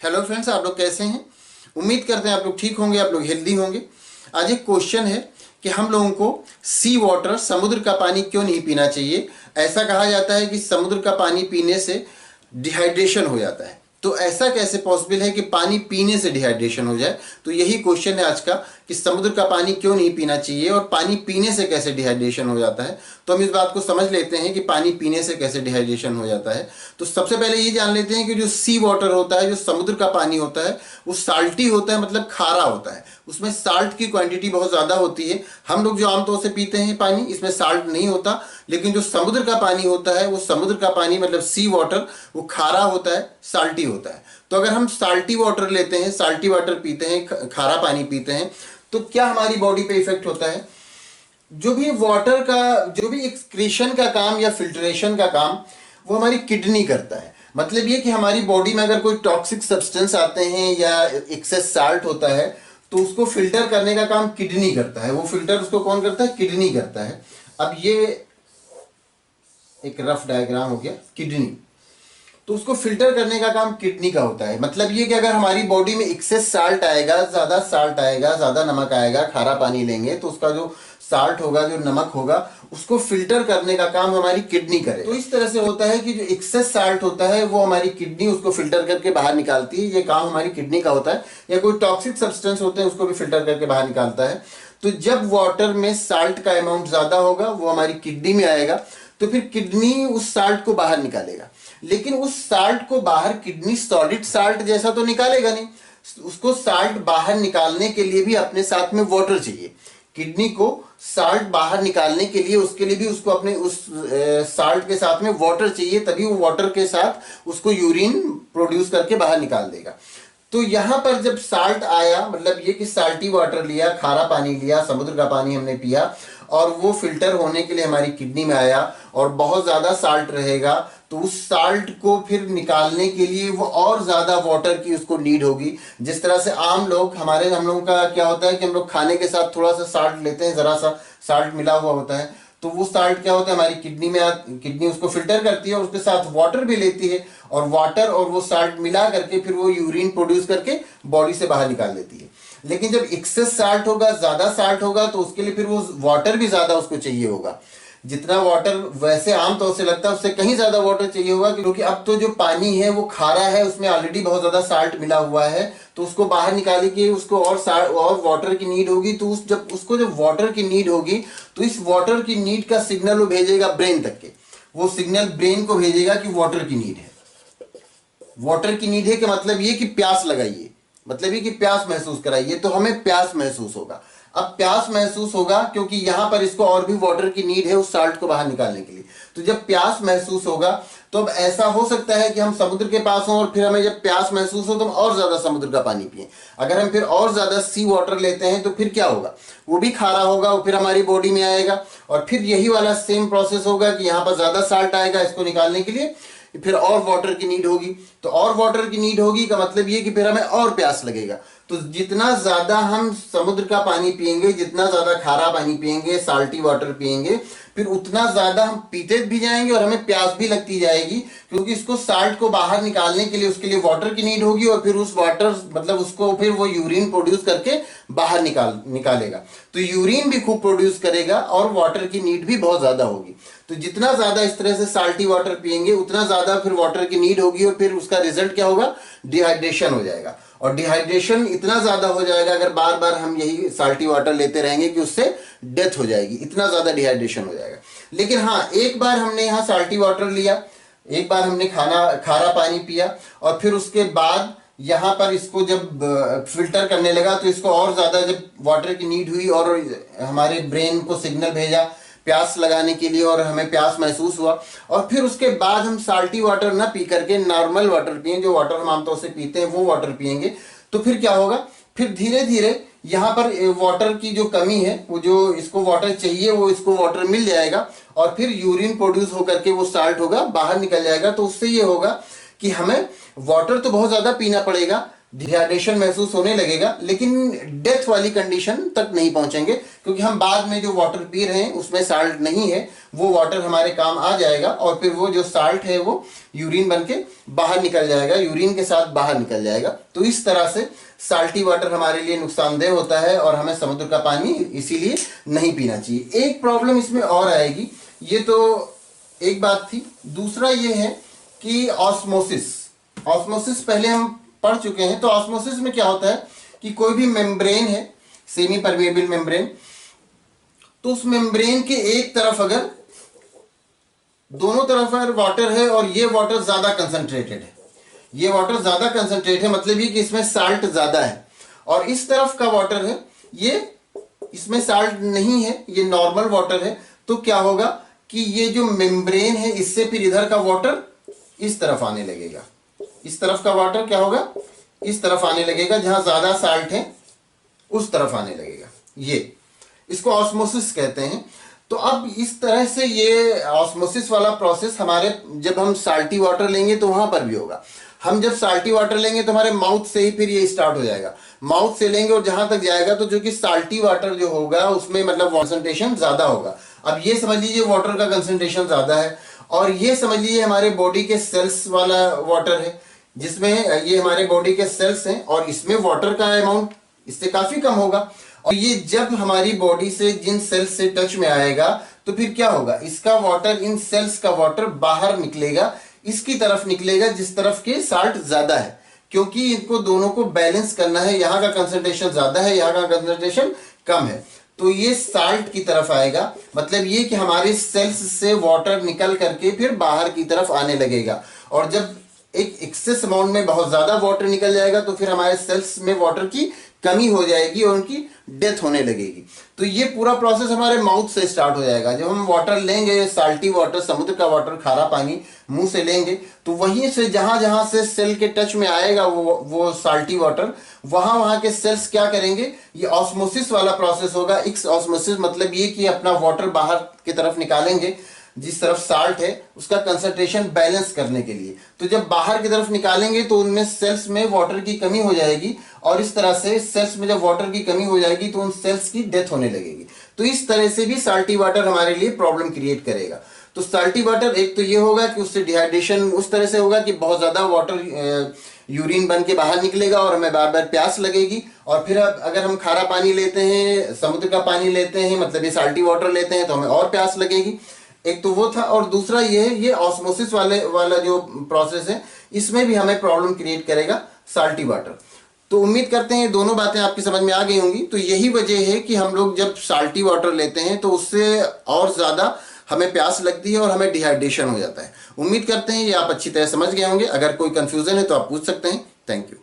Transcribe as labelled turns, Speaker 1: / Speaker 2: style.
Speaker 1: Hello friends, आप लोग कैसे हैं? उम्मीद करते हैं आप लोग ठीक होंगे, आप लोग हेल्दी होंगे। आज एक क्वेश्चन है कि हम लोगों को सी वाटर, समुद्र का पानी क्यों नहीं पीना चाहिए। ऐसा कहा जाता है कि समुद्र का पानी पीने से डिहाइड्रेशन हो जाता है। तो ऐसा कैसे पॉसिबल है कि पानी पीने से डिहाइड्रेशन हो जाए? तो यही क्वेश्चन है आज का कि समुद्र का पानी क्यों नहीं पीना चाहिए और पानी पीने से कैसे डिहाइड्रेशन हो जाता है। तो हम इस बात को समझ लेते हैं कि पानी पीने से कैसे डिहाइड्रेशन हो जाता है। तो सबसे पहले ये जान लेते हैं कि जो सी वाटर होता है, जो समुद्र का पानी होता है, वो साल्टी होता है, मतलब खारा होता है। उसमें साल्ट की क्वांटिटी बहुत ज़्यादा होती है। हम लोग जो आमतौर से पीते हैं पानी, इसमें साल्ट नहीं होता। लेकिन जो समुद्र का पानी होता है, वो समुद्र का पानी मतलब सी वाटर, वो खारा होता है, साल्टी होता है। तो अगर हम साल्टी वाटर लेते हैं, साल्टी वाटर पीते हैं, खारा पानी पीते हैं, तो क्या हमारी बॉडी पे इफेक्ट होता है? जो भी वाटर का, जो भी एक्सक्रीशन का काम या फिल्ट्रेशन का काम, वो हमारी किडनी करता है। मतलब ये कि हमारी बॉडी में अगर कोई टॉक्सिक सब्सटेंस आते हैं या एक्सेस साल्ट होता है, तो उसको फिल्टर करने का काम किडनी करता है। वो फिल्टर उसको कौन करता है? किडनी करता है। अब ये एक रफ डायग्राम हो गया किडनी। तो उसको फिल्टर करने का काम किडनी का होता है। मतलब ये कि अगर हमारी बॉडी में एक्सेस साल्ट आएगा, ज़्यादा साल्ट आएगा, ज़्यादा नमक आएगा, खारा पानी लेंगे, तो उसका जो साल्ट होगा, जो नमक होगा, उसको फिल्टर करने का काम हमारी किडनी करे। तो इस तरह से होता है कि जो एक्सेस साल्ट होता है वो हमारी किडनी उसको फिल्टर करके बाहर निकालती है। ये काम हमारी किडनी का होता है। या कोई टॉक्सिक सब्सटेंस होते हैं उसको भी फिल्टर करके बाहर निकालता है। तो जब वाटर में साल्ट का अमाउंट ज़्यादा होगा, वो हमारी किडनी में आएगा, तो फिर किडनी उस साल्ट को बाहर निकालेगा। लेकिन उस साल्ट को बाहर किडनी सॉलिड साल्ट जैसा तो निकालेगा नहीं। उसको साल्ट बाहर निकालने के लिए भी अपने साथ में वाटर चाहिए। किडनी को साल्ट बाहर निकालने के लिए, उसके लिए भी उसको अपने उस साल्ट के साथ में वाटर चाहिए, तभी वो वाटर के साथ उसको यूरिन प्रोड्यूस करके बाहर निकाल देगा। तो यहां पर जब साल्ट आया, मतलब ये कि साल्टी वाटर लिया, खारा पानी लिया, समुद्र का पानी हमने पिया, और वो फिल्टर होने के लिए हमारी किडनी में आया और बहुत ज़्यादा साल्ट रहेगा, तो उस साल्ट को फिर निकालने के लिए वो और ज़्यादा वाटर की उसको नीड होगी। जिस तरह से आम लोग, हम लोगों का क्या होता है कि हम लोग खाने के साथ थोड़ा सा साल्ट लेते हैं, ज़रा सा साल्ट मिला हुआ होता है, तो वो साल्ट क्या होता है, हमारी किडनी में किडनी उसको फिल्टर करती है और उसके साथ वाटर भी लेती है, और वाटर और वो साल्ट मिला करके फिर वो यूरिन प्रोड्यूस करके बॉडी से बाहर निकाल देती है। लेकिन जब एक्सेस साल्ट होगा, ज़्यादा साल्ट होगा, तो उसके लिए फिर वो वाटर भी ज़्यादा उसको चाहिए होगा। जितना वाटर वैसे आमतौर से लगता है उससे कहीं ज़्यादा वाटर चाहिए होगा, क्योंकि अब तो जो पानी है वो खारा है, उसमें ऑलरेडी बहुत ज़्यादा साल्ट मिला हुआ है। तो उसको बाहर निकालने के उसको और वाटर की नीड होगी। तो जब वाटर की नीड होगी, तो इस वाटर की नीड का सिग्नल वो भेजेगा ब्रेन तक के। वो सिग्नल ब्रेन को भेजेगा कि वाटर की नीड है। वाटर की नीड है कि मतलब ये कि प्यास लगाइए, मतलब ये कि प्यास महसूस कराइए, तो हमें प्यास महसूस होगा। अब प्यास महसूस होगा क्योंकि यहां पर इसको और भी वाटर की नीड है उस साल्ट को बाहर निकालने के लिए। तो जब प्यास महसूस होगा, तो अब ऐसा हो सकता है कि हम समुद्र के पास हों और फिर हमें जब प्यास महसूस हो तो हम और ज्यादा समुद्र का पानी पिए। अगर हम फिर और ज्यादा सी वाटर लेते हैं तो फिर क्या होगा? वो भी खारा होगा, वो फिर हमारी बॉडी में आएगा, और फिर यही वाला सेम प्रोसेस होगा कि यहाँ पर ज्यादा साल्ट आएगा, इसको निकालने के लिए फिर और वाटर की नीड होगी। तो और वाटर की नीड होगी का मतलब ये कि फिर हमें और प्यास लगेगा। तो जितना ज्यादा हम समुद्र का पानी पिएंगे, जितना ज्यादा खारा पानी पिएंगे, साल्टी वाटर पिएंगे, फिर उतना ज्यादा हम पीते भी जाएंगे और हमें प्यास भी लगती जाएगी, क्योंकि इसको साल्ट को बाहर निकालने के लिए उसके लिए वाटर की नीड होगी, और फिर उस वाटर मतलब उसको फिर वो यूरिन प्रोड्यूस करके बाहर निकालेगा। तो यूरिन भी खूब प्रोड्यूस करेगा और वाटर की नीड भी बहुत ज्यादा होगी। तो जितना ज्यादा इस तरह से साल्टी वाटर पिएंगे, उतना ज्यादा फिर वाटर की नीड होगी, और फिर उसका रिजल्ट क्या होगा? डिहाइड्रेशन हो जाएगा। और डिहाइड्रेशन इतना ज्यादा हो जाएगा अगर बार बार हम यही साल्टी वाटर लेते रहेंगे कि उससे डेथ हो जाएगी, इतना ज्यादा डिहाइड्रेशन हो जाएगा। लेकिन हाँ, एक बार हमने यहाँ साल्टी वाटर लिया, एक बार हमने खारा पानी पिया, और फिर उसके बाद यहाँ पर इसको जब फिल्टर करने लगा, तो इसको और ज्यादा जब वाटर की नीड हुई और हमारे ब्रेन को सिग्नल भेजा प्यास लगाने के लिए, और हमें प्यास महसूस हुआ, और फिर उसके बाद हम साल्टी वाटर ना पी करके नॉर्मल वाटर पिए, जो वाटर हम आमतौर से पीते हैं वो वाटर पिएंगे, तो फिर क्या होगा? फिर धीरे धीरे यहाँ पर वाटर की जो कमी है, वो जो इसको वाटर चाहिए वो इसको वाटर मिल जाएगा, और फिर यूरिन प्रोड्यूस होकर के वो साल्ट होगा बाहर निकल जाएगा। तो उससे ये होगा कि हमें वाटर तो बहुत ज़्यादा पीना पड़ेगा, डिहाइड्रेशन महसूस होने लगेगा, लेकिन डेथ वाली कंडीशन तक नहीं पहुंचेंगे, क्योंकि हम बाद में जो वाटर पी रहे हैं उसमें साल्ट नहीं है, वो वाटर हमारे काम आ जाएगा और फिर वो जो साल्ट है वो यूरिन बन के बाहर निकल जाएगा, यूरिन के साथ बाहर निकल जाएगा। तो इस तरह से साल्टी वाटर हमारे लिए नुकसानदेह होता है और हमें समुद्र का पानी इसीलिए नहीं पीना चाहिए। एक प्रॉब्लम इसमें और आएगी, ये तो एक बात थी। दूसरा ये है कि ऑस्मोसिस पहले हम पढ़ चुके हैं। तो ऑस्मोसिस में क्या होता है कि कोई भी मेम्ब्रेन है, सेमी परमेबल मेम्ब्रेन, तो उस मेम्ब्रेन के एक तरफ अगर, दोनों तरफ अगर वाटर है और ये वाटर ज्यादा कंसंट्रेटेड है, ये वाटर ज्यादा कंसंट्रेट है, मतलब ये कि इसमें साल्ट ज्यादा है, और इस तरफ का वाटर है ये, इसमें साल्ट नहीं है, ये नॉर्मल वाटर है, तो क्या होगा कि ये जो मेम्ब्रेन है इससे फिर इधर का वाटर इस तरफ आने लगेगा, इस तरफ का वाटर क्या होगा, इस तरफ आने लगेगा, जहां ज्यादा साल्ट है उस तरफ आने लगेगा। ये इसको ऑस्मोसिस कहते हैं। तो अब इस तरह से ये ऑस्मोसिस वाला प्रोसेस हमारे, जब हम साल्टी वाटर लेंगे तो वहां पर भी होगा। हम जब साल्टी वाटर लेंगे तो हमारे माउथ से ही फिर ये स्टार्ट हो जाएगा, माउथ से लेंगे और जहां तक जाएगा तो जो कि साल्टी वाटर जो होगा उसमें मतलब कंसंट्रेशन ज्यादा होगा। अब ये समझ लीजिए वाटर का कंसंट्रेशन ज्यादा है, और ये समझ लीजिए हमारे बॉडी के सेल्स वाला वाटर है, जिसमें ये हमारे बॉडी के सेल्स हैं और इसमें वाटर का अमाउंट इससे काफी कम होगा। और ये जब हमारी बॉडी से जिन सेल्स से टच में आएगा तो फिर क्या होगा, इसका वाटर, इन सेल्स का वाटर बाहर निकलेगा, इसकी तरफ निकलेगा जिस तरफ के साल्ट ज्यादा है, क्योंकि इनको दोनों को बैलेंस करना है। यहाँ का कंसंट्रेशन ज्यादा है, यहाँ का कंसंट्रेशन कम है, तो ये साल्ट की तरफ आएगा। मतलब ये कि हमारे सेल्स से वाटर निकल करके फिर बाहर की तरफ आने लगेगा, और जब एक एक्सेस अमाउंट में बहुत ज्यादा वाटर निकल जाएगा तो फिर हमारे सेल्स में वाटर की कमी हो जाएगी और उनकी डेथ होने लगेगी। तो ये पूरा प्रोसेस हमारे माउथ से स्टार्ट हो जाएगा। जब हम वाटर लेंगे, साल्टी वाटर, समुद्र का वाटर, खारा पानी मुंह से लेंगे, तो वहीं से जहां जहां से सेल के टच में आएगा वो साल्टी वाटर, वहां वहां के सेल्स क्या करेंगे, ये ऑस्मोसिस वाला प्रोसेस होगा। एक्स ऑस्मोसिस मतलब ये कि अपना वाटर बाहर की तरफ निकालेंगे, जिस तरफ साल्ट है उसका कंसंट्रेशन बैलेंस करने के लिए। तो जब बाहर की तरफ निकालेंगे तो उनमें सेल्स में वाटर की कमी हो जाएगी, और इस तरह से सेल्स में जब वाटर की कमी हो जाएगी तो उन सेल्स की डेथ होने लगेगी। तो इस तरह से भी साल्टी वाटर हमारे लिए प्रॉब्लम क्रिएट करेगा। तो साल्टी वाटर, एक तो ये होगा कि उससे डिहाइड्रेशन उस तरह से होगा कि बहुत ज्यादा वाटर यूरिन बन के बाहर निकलेगा और हमें बार बार प्यास लगेगी। और फिर अगर हम खारा पानी लेते हैं, समुद्र का पानी लेते हैं, मतलब ये साल्टी वाटर लेते हैं, तो हमें और प्यास लगेगी। एक तो वो था, और दूसरा ये है, ये ऑस्मोसिस वाला जो प्रोसेस है, इसमें भी हमें प्रॉब्लम क्रिएट करेगा साल्टी वाटर। तो उम्मीद करते हैं ये दोनों बातें आपकी समझ में आ गई होंगी। तो यही वजह है कि हम लोग जब साल्टी वाटर लेते हैं तो उससे और ज्यादा हमें प्यास लगती है और हमें डिहाइड्रेशन हो जाता है। उम्मीद करते हैं ये आप अच्छी तरह समझ गए होंगे। अगर कोई कंफ्यूजन है तो आप पूछ सकते हैं। Thank you.